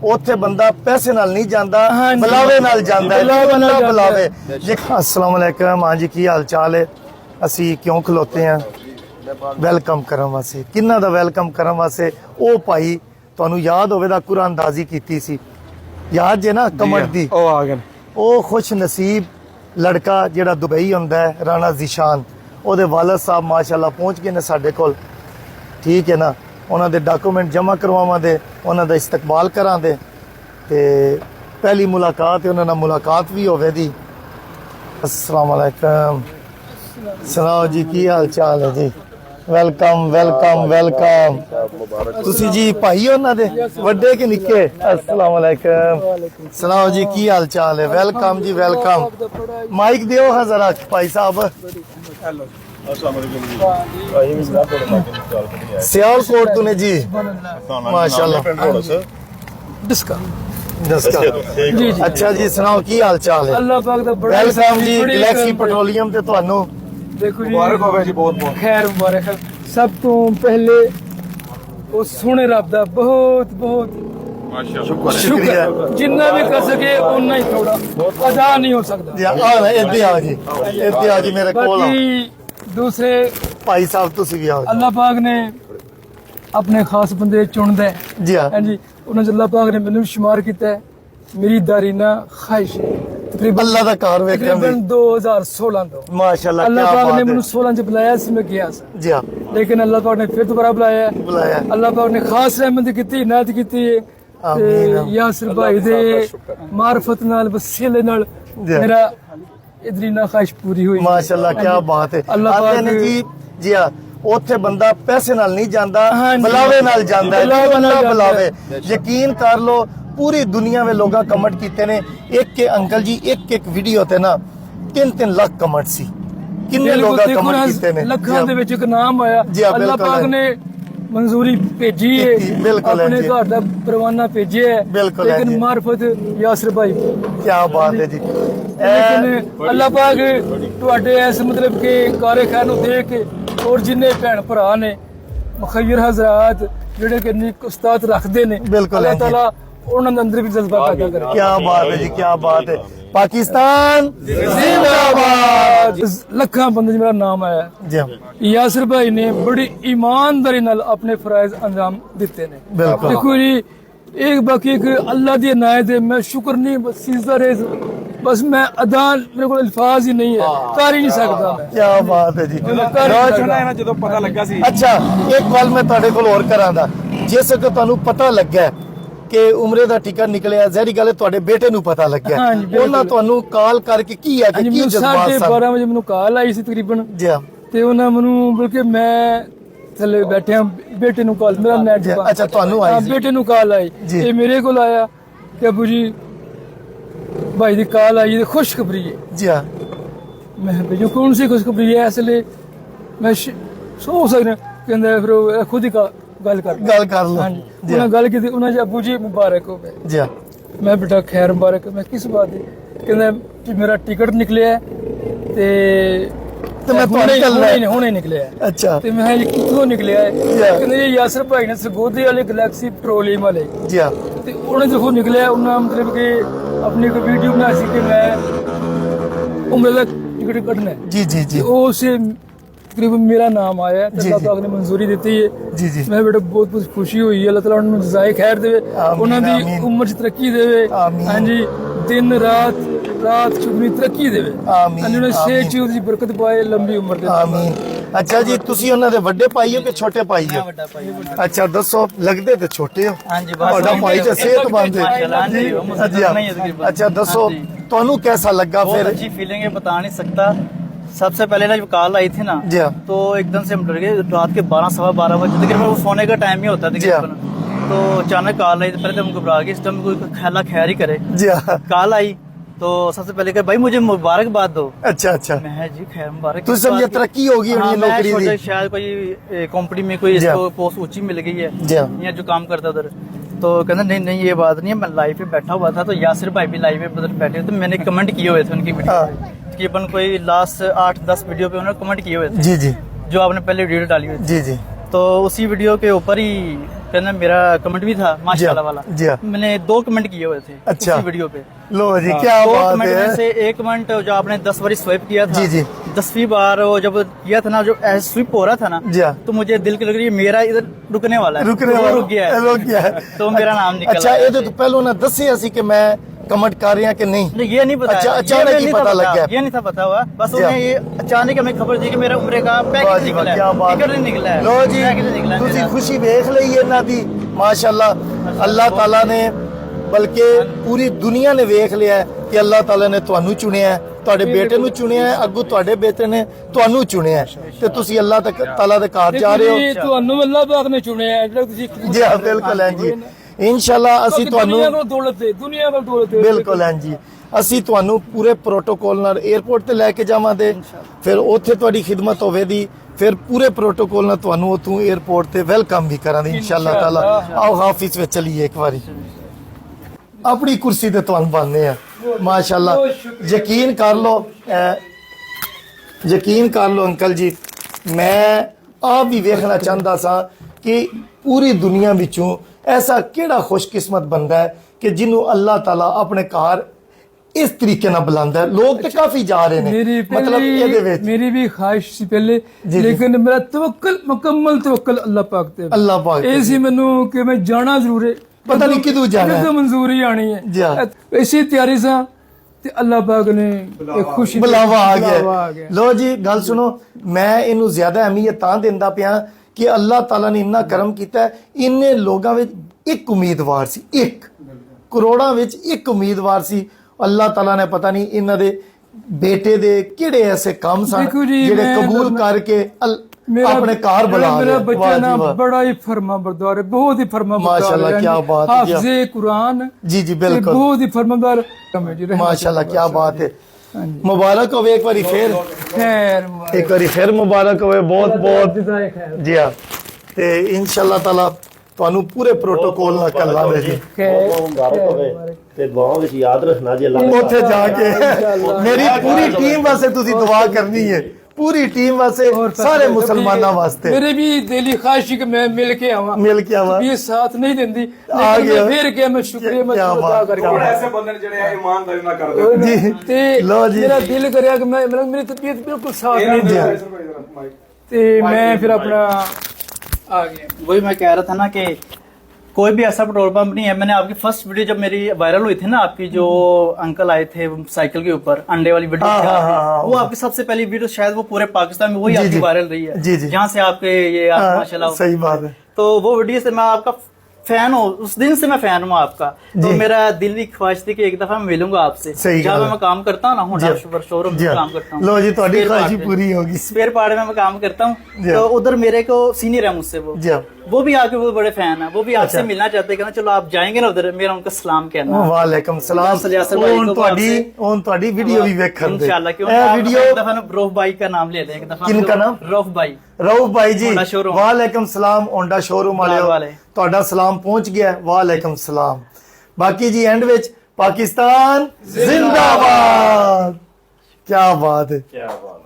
ਉੱਥੇ ਬੰਦਾ ਪੈਸੇ ਨਾਲ ਨਹੀਂ ਜਾਂਦਾ, ਬੁਲਾਵੇ ਨਾਲ ਜਾਂਦਾ। ਬੁਲਾਵੇ। अस्सलाम वालेकुम। हाँ जी, की हाल चाल है? ਅਸੀਂ ਕਿਉਂ ਖਲੋਤੇ ਆ ਵੈਲਕਮ ਕਰਨ ਵਾਸਤੇ। ਕਿੰਨਾ ਦਾ ਵੈਲਕਮ ਕਰਨ ਵਾਸਤੇ? ਉਹ ਭਾਈ ਤੁਹਾਨੂੰ ਯਾਦ ਹੋਵੇ ਦਾ ਕੁਰਾਨਦਾਜ਼ੀ ਕੀਤੀ ਸੀ, ਯਾਦ ਜੇ ਨਾ, ਕਮਰ ਦੀ। ਉਹ ਆ ਗਏ। ਉਹ ਖੁਸ਼ ਨਸੀਬ ਲੜਕਾ ਜਿਹੜਾ ਦੁਬਈ ਹੁੰਦਾ ਹੈ, ਰਾਣਾ ਜ਼ੀਸ਼ਾਨ, ਉਹਦੇ ਵਾਲਦ ਸਾਹਿਬ ਮਾਸ਼ਾਅੱਲਾ ਪਹੁੰਚ ਗਏ ਨੇ ਸਾਡੇ ਕੋਲ। ਠੀਕ ਹੈ ਨਾ, ਉਹਨਾਂ ਦੇ ਡਾਕੂਮੈਂਟ ਜਮ੍ਹਾਂ ਕਰਵਾਵਾਂਗੇ, ਉਹਨਾਂ ਦਾ ਇਸਤਕਬਾਲ ਕਰਾਂਗੇ ਤੇ ਪਹਿਲੀ ਮੁਲਾਕਾਤ ਹੈ ਉਹਨਾਂ ਨਾਲ ਮੁਲਾਕਾਤ ਵੀ ਹੋਵੇ ਦੀ। अस्सलाम वालेकुम। सुनाओ जी, की हाल चाल है जी? Welcome welcome welcome. तुसी जी भाई होना दे वड्डे के निक्के? अस्सलाम वालेकुम। सुनाओ जी, की हाल चाल है? वेलकम जी वेलकम। माइक दियो हाँ जरा भाई साहब। सियालकोट तूने जी माशाल्लाह। जी, अच्छा जी, सुनाओ की हाल चाल है? अल्लाह पाक दा बड़ा वेलकम जी। गैलेक्सी पेट्रोलियम ते ਤੁਹਾਨੂੰ देखो जी, मुबारक होवे जी, बहुत बहुत खैर मुबारक। सब तो पहले वो सोने रब दा बहुत बहुत माशाल्लाह शुक्रिया। जिन्ना भी कर सके उन्ना ही, थोड़ा अदा नहीं हो सकता। इधर आ जी मेरे कोल। बाकी दूसरे भाई साहब तुसी भी आओ। अल्लाह पाक ने अपने खास बंदे चुनदा है जी। हां जी, उन्होंने अल्लाह पाक ने मैंने शुमार किया है। मेरी दारीना ख्वाहिश है तकरीबन अल्लाह दा कार वेखिया 2016 तो माशाल्लाह। अल्लाह पाक ने मैंने 16 च बुलाया सी, मैं गया जी। हां, लेकिन अल्लाह पाक ने फिर दोबारा बुलाया। अल्लाह पाक ने खास रहमत की, इनायत की ते यासिर भाई दे मार्फत नाल वसीले नाल मेरा इदरीना ख्वाहिश पूरी हुई माशाल्लाह। क्या बात है। अल्लाह पाक ने जी हां, ਉੱਥੇ ਬੰਦਾ ਪੈਸੇ ਨਾਲ ਨਹੀਂ ਜਾਂਦਾ, ਬੁਲਾਵੇ ਨਾਲ ਜਾਂਦਾ ਹੈ। ਬੁਲਾਵੇ। ਯਕੀਨ ਕਰ ਲੋ, पूरी दुनिया में लोग कमेंट किते ने। एक के अंकल जी एक वीडियो ते ना 3-3 लाख कमेंट सी। कितने लोग कमेंट किते ने? लखां दे विच एक नाम आया। अल्लाह पाक ने मंजूरी भेजी है, अपने घर दा परवाना भेजिया है, लेकिन मार्फत यासिर भाई। क्या बात है जी। लेकिन अल्लाह पाक तुहाडे इस मतलब के कारे खैर नु देख के और जिन्ने भैन भरा ने मुखय्यर हजरात जेडे कि निक उस्ताद रखदे ने, अल्लाह ताला उन्होंने अंदर भी जज्बा पैदा करे। क्या बात है जी, क्या बात है। पाकिस्तान जिंदाबाद। लखा बंदे मेरा नाम आया जी। यासिर भाई ने बड़ी ईमानदारी नाल अपने फराइज अंजाम दिते ने। देखो जी, एक बाकी एक अल्लाह दी इनायत है। मैं शुक्र नहीं बस सीजदा रेज, बस मैं अदान मेरे को अल्फाज ही नहीं है, कर ही नहीं सकता मैं। क्या बात है जी। जो पता लगा सी। अच्छा, एक गल मैं तुहाडे कोल होर करांदा, जिस को तुहानू पता लगा कि उमरे दा टिकट निकलिया, ज़ाहिर गल है तुहाडे बेटे नू पता लग गया। उन्हां तुहानू कॉल करके की है कि की जज्बात सन? 12:30 बजे मैनू कॉल आई सी तकरीबन जी। ते उन्हां मैनू बल्कि मैं थल्ले बैठे बेटे नू कॉल, मेरा नेट अच्छा तुहानू आई सी? बेटे नू कॉल आई ते मेरे कोल आया कि अबू जी भाई दी कॉल आई, खुशखबरी है जी। हां, मैं भैया कौन सी खुशखबरी है? इसलिए मैं सो सकना कहंदा फिर खुद ही गल कर लो। उन्हें गल की, उन्हें अबू जी मुबारक हो जी। मैं बेटा खैर मुबारक। मैं किस बात है? कहंदा मेरा टिकट निकलिया ते मैं हुणे निकलिया। अच्छा, ते मैं कित्थों निकलिया है? कहंदे ये यासिर भाई ने सरगोधे वाले गैलेक्सी पेट्रोलियम वाले जी। ते उन्हें जो निकलिया, उन्हें मतलब कि अपनी कोई वीडियो बनाई सी कि मैं उम्र दा टिकट कटना है जी जी जी। उसे तकरीबन मेरा नाम आया है, अल्लाह पाक ने मंजूरी दी है जी जी। मैं बेटा बहुत बहुत खुशी हुई है। अल्लाह ताला उन्हें जज़ाए खैर देवे, उन्हां दी उम्र च तरक्की देवे। हां जी, दिन रात चुगनी तरक्की देवे। आमीन। उन्हें शेख चूर दी बरकत पाए, लंबी उम्र दे। आमीन। अच्छा जी, तुसी उन्हां दे वड्डे भाई हो कि छोटे भाई हो? अच्छा, दसो, लगदे ते छोटे हो। हां जी, बड़ा भाई ते सेहतमंद है जी। अच्छा, दसो तुहानू कैसा लगा? फिर अच्छी फीलिंग है, बता नहीं सकता। सबसे पहले ना जब कॉल आई थी ना तो एकदम से हम डर गए। रात के 12-12:15 बजे तकरीबन वो सोने का टाइम ही होता है, तो अचानक कॉल आई। तो पहले तो हम घबरा गए, इस टाइम कोई खैला खैर ही करे। कॉल आई तो सबसे पहले कहा भाई मुझे मुबारकबाद दो। अच्छा अच्छा। मैं जी खैर मुबारक। तो सब ये तरक्की होगी नौकरी दी? शायद कोई कंपनी में कोई इसको पोस्ट ऊंची मिल गई है या जो काम करता उधर। तो कहना नहीं नहीं ये बात नहीं है, मैं लाइव पे बैठा हुआ था तो यासिर भाई भी लाइव पे बैठे थे, मैंने कमेंट किए हुए थे उनकी वीडियो तकरीबन कोई लास्ट 8-10 वीडियो पे उन्होंने कमेंट किए हुए थे जी जी, जो आपने पहले वीडियो डाली हुई जी जी। तो उसी वीडियो के ऊपर ही कहना मेरा कमेंट भी था माशाल्लाह वाला। जी मैंने 2 कमेंट किए हुए थे अच्छा उसी वीडियो पे। लो जी क्या 2 बात कमेंट है। में से एक कमेंट जो आपने 10 बार स्वाइप किया था, जी 10वीं बार वो जब किया था ना, जो स्विप हो रहा था ना, जी तो मुझे दिल की लग रही है मेरा इधर रुकने वाला है, रुकने तो वो वाला रुक गया है, रुक गया है। तो मेरा नाम निकल अच्छा आया। ये तो पहले ना दसिया सी कि मैं कमेंट कर रहा कि नहीं। नहीं, ये नहीं पता। अच्छा, ये अचानक हमें ही नहीं पता था लग गया। ये नहीं था पता हुआ, बस जी। उन्हें ये अचानक हमें खबर दी कि मेरा उम्र का वाह पैकेज जी वाह, निकला क्या है, बात टिकट नहीं निकला है। लो जी पैकेज निकला है ਤੁਸੀਂ मेरा। खुशी ਵੇਖ ਲਈ ਇਹਨਾਂ ਦੀ ਮਾਸ਼ਾਅੱਲਾ। ਅੱਲਾਹ ਤਾਲਾ ਨੇ ਬਲਕਿ ਪੂਰੀ ਦੁਨੀਆ ਨੇ ਵੇਖ ਲਿਆ ਹੈ ਕਿ ਅੱਲਾਹ ਤਾਲਾ ਨੇ ਤੁਹਾਨੂੰ ਚੁਣਿਆ ਹੈ, ਤੁਹਾਡੇ ਬੇਟੇ ਨੂੰ ਚੁਣਿਆ ਹੈ, ਅੱਗੋਂ ਤੁਹਾਡੇ ਬੇਟੇ ਨੇ ਤੁਹਾਨੂੰ ਚੁਣਿਆ ਹੈ ਤੇ ਤੁਸੀਂ ਅੱਲਾਹ ਤਾਲਾ ਦੇ ਘਰ ਜਾ ਰਹੇ ਹੋ। ਤੁਹਾਨੂੰ ਅੱਲਾਹ ਪਾਕ ਨੇ ਚੁਣਿਆ ਜਿਹੜਾ ਤੁਸੀਂ ਜੀ ਹਾਂ ਬਿਲਕੁਲ ਹੈ ਜੀ। ਇਨਸ਼ਾਅੱਲਾ ਅਸੀਂ ਤੁਹਾਨੂੰ ਦੁਨੀਆ ਕੋਲ ਦੌਲਤ ਹੈ, ਦੁਨੀਆ ਕੋਲ ਦੌਲਤ ਹੈ। ਬਿਲਕੁਲ ਹੈ ਜੀ। ਅਸੀਂ ਤੁਹਾਨੂੰ ਪੂਰੇ ਪ੍ਰੋਟੋਕੋਲ ਨਾਲ 에ਅਰਪੋਰਟ ਤੇ ਲੈ ਕੇ ਜਾਵਾਂਗੇ, ਫਿਰ ਉੱਥੇ ਤੁਹਾਡੀ ਖਿਦਮਤ ਹੋਵੇਗੀ, ਫਿਰ ਪੂਰੇ ਪ੍ਰੋਟੋਕੋਲ ਨਾਲ ਤੁਹਾਨੂੰ ਉੱਥੋਂ 에ਅਰਪੋਰਟ ਤੇ ਵੈਲਕਮ ਵੀ ਕਰਾਂਗੇ ਇਨਸ਼ਾਅੱਲਾ ਤਾਲਾ। ਆਓ ਹਾਫਿਜ਼ ਵਿੱਚ ਚਲੀਏ ਇੱਕ ਵਾਰੀ, ਆਪਣੀ ਕੁਰਸੀ ਤੇ ਤੁਹਾਨੂੰ ਬੰਨ੍ਹਦੇ ਆ ਮਾਸ਼ਾਅੱਲਾ। ਯਕੀਨ ਕਰ ਲਓ ਯਕੀਨ ਕਰ ਲਓ ਅੰਕਲ ਜੀ, ਮੈਂ ਆਪ ਵੀ ਵੇਖਣਾ ਚਾਹੁੰਦਾ ਸਾਂ ਕਿ ਪੂਰੀ ਦੁਨੀਆ ਵਿੱਚੋਂ ਐਸਾ ਕਿਹੜਾ ਖੁਸ਼ਕਿਸਮਤ ਬੰਦਾ ਹੈ ਕਿ ਜਿਹਨੂੰ ਅੱਲਾਹ ਤਾਲਾ ਆਪਣੇ ਘਰ ਇਸ ਤਰੀਕੇ ਨਾਲ ਬੁਲਾਉਂਦਾ ਹੈ। ਲੋਕ ਤੇ ਕਾਫੀ ਜਾ ਰਹੇ ਨੇ मेरी ਮਤਲਬ ਇਹਦੇ ਵਿੱਚ मेरी भी ख्वाहिश सी पहले, जी। लेकिन मेरा तवक्कल मुकम्मल तवक्कल अल्लाह पाक ते। ਅੱਲਾਹ ਪਾਕ ਇਹ ਸੀ ਮੈਨੂੰ ਕਿ ਮੈਂ ਜਾਣਾ ਜ਼ਰੂਰ ਹੈ, ਪਤਾ ਨਹੀਂ ਕਿਦੋਂ ਜਾਣਾ ਹੈ। ਕਦੋਂ ਮਨਜ਼ੂਰੀ ਆਣੀ ਜੀ ਹਾਂ। ਹੈ। ਇਸੇ ਤਿਆਰੀ ਸਾਂ ਤੇ ਅੱਲਾਹ ਪਾਕ ਨੇ ਇੱਕ ਖੁਸ਼ੀ ਬੁਲਾਵਾ ਆ ਬੁਲਾਵਾ ਆ ਗਿਆ। ਗਿਆ। ਲੋ ਜੀ ਗੱਲ ਸੁਣੋ, ਮੈਂ ਇਹਨੂੰ ਜ਼ਿਆਦਾ ਅਹਿਮੀਅਤ ਤਾਂ ਦਿੰਦਾ ਪਿਆ ਕਿ ਅੱਲਾਹ ਤਾਲਾ ਨੇ ਇੰਨਾ ਕਰਮ ਕੀਤਾ ਹੈ। ਇੰਨੇ ਲੋਕਾਂ ਵਿੱਚ ਇੱਕ ਉਮੀਦਵਾਰ ਸੀ, ਇੱਕ ਕਰੋੜਾਂ ਵਿੱਚ ਇੱਕ ਉਮੀਦਵਾਰ ਸੀ। ਅੱਲਾਹ ਤਾਲਾ ਨੇ ਪਤਾ ਨਹੀਂ ਇਹਨਾਂ ਦੇ ਬੇਟੇ ਦੇ ਕਿਹੜੇ ਐਸੇ ਕੰਮ ਸਨ ਦੇਖੋ ਜੀ, ਜਿਹੜੇ ਮੈਂ ਕਬੂਲ ਦੱਸਣਾ- ਕਰਕੇ मेरा ਆਪਣੇ ਘਰ ਬੁਲਾ मेरा ਲਿਆ। बच्चा ਵਾਹ ना ਜੀ ਵਾਹ। बड़ा ही फरमाबरदार है, बहुत ही फरमाबरदार माशाल्लाह, है। क्या बात है। हाफिज़े कुरान जी जी ते बिल्कुल बहुत ही फरमाबरदार है जी, रहमत माशाल्लाह है। क्या बात है। हाँ जी। मुबारक हो एक बारी फिर, खैर एक बारी फिर मुबारक हो बहुत बहुत जज़ाए खैर। जी हाँ। ਤੇ ਇਨਸ਼ਾਅੱਲਾ ਤਾਲਾ ਤੁਹਾਨੂੰ ਪੂਰੇ ਪ੍ਰੋਟੋਕੋਲ ਨਾਲ ਕਰਾਂਗੇ ਜੀ। खैर ਮੁਬਾਰਕ ਹੋਵੇ ਤੇ ਦੁਆਵਾਂ ਵਿੱਚ ਯਾਦ ਰੱਖਣਾ ਜੀ ਅੱਲਾਹ ਉੱਥੇ ਜਾ ਕੇ ਮੇਰੀ ਪੂਰੀ ਟੀਮ ਵਾਸਤੇ ਤੁਸੀਂ ਦੁਆ ਕਰਨੀ ਹੈ, ਪੂਰੀ ਟੀਮ ਵਾਸਤੇ, और ਸਾਰੇ फैसले ਮੁਸਲਮਾਨਾਂ ठीक है। ਵਾਸਤੇ मेरे भी दिली ख्वाहिश है कि मैं मिल के आवा, ਮਿਲ ਕੇ ਆਵਾਂ। ये साथ नहीं देंदी, आ लेकिन गया। मैं फिर के मैं शुक्रिया मैं क्या अदा बात, करके क्या आया। ऐसे बंदे ने ਜਿਹੜੇ ਆ ਇਮਾਨਦਾਰੀ ਨਾਲ ਕਰਦੇ जी ते लो जी। मेरा दिल करिया कि मैं मेरी तबीयत बिल्कुल साथ नहीं जी। दी, ते मैं फिर अपना आ गया। वही मैं कह रहा था ना कि कोई भी ऐसा पेट्रोल पंप नहीं है। मैंने आपकी फर्स्ट वीडियो जब मेरी वायरल हुई थी ना, आपकी जो अंकल आए थे साइकिल के ऊपर अंडे वाली वीडियो हाँ, थी हाँ, आपकी, हाँ, हाँ, वो आपकी सबसे पहली वीडियो शायद वो पूरे पाकिस्तान में वही जी, आपकी जी। वायरल रही है, जी, जी। जहाँ से आपके ये हाँ, माशाल्लाह। सही बात है। तो वो वीडियो से मैं आपका फैन हूँ, उस दिन से मैं फैन हूँ आपका। तो जी। मेरा दिल की ख्वाहिश थी कि एक दफा मैं मिलूंगा आपसे। सही जहाँ गल मैं काम करता हूँ ना, होंडा शोरूम जी में हाँ। काम करता हूँ। लो जी ਤੁਹਾਡੀ Spare ख्वाहिश part में। पूरी होगी। स्पेयर पार्ट में मैं काम करता हूँ, जी। तो उधर मेरे को सीनियर है मुझसे जी हाँ। वो भी आके वो बड़े फैन है, वो भी आपसे अच्छा। मिलना चाहते हैं। कहना चलो आप जाएंगे ना उधर, मेरा उनका सलाम कहना। ਵਾਲੇਕਮ ਸਲਾਮ। यासर यासर भाई ਹੁਣ को ਤੁਹਾਡੀ आपसे- ਹੁਣ ਤੁਹਾਡੀ ਵੀਡੀਓ ਵੀ ਵੇਖਣ ਦੇ। इंशाल्लाह क्यों ਇਹ आप ਵੀਡੀਓ एक दफा ना रऊफ भाई का नाम ले लें एक दफा। किनका नाम? रऊफ भाई। ਰਊਫ ਭਾਈ ਜੀ ਹੋਂਡਾ showroom। ਵਾਲੇਕਮ ਸਲਾਮ। ਹੋਂਡਾ ਸ਼ੋਰੂਮ ਵਾਲਿਓ ਵਾਲੇ। ਤੁਹਾਡਾ ਸਲਾਮ ਪਹੁੰਚ ਗਿਆ ਹੈ। ਵਾਲੇਕਮ ਸਲਾਮ। ਬਾਕੀ ਜੀ ਐਂਡ ਵਿੱਚ ਪਾਕਿਸਤਾਨ ਜ਼ਿੰਦਾਬਾਦ। ਕੀ ਬਾਤ ਹੈ। ਕੀ ਬਾਤ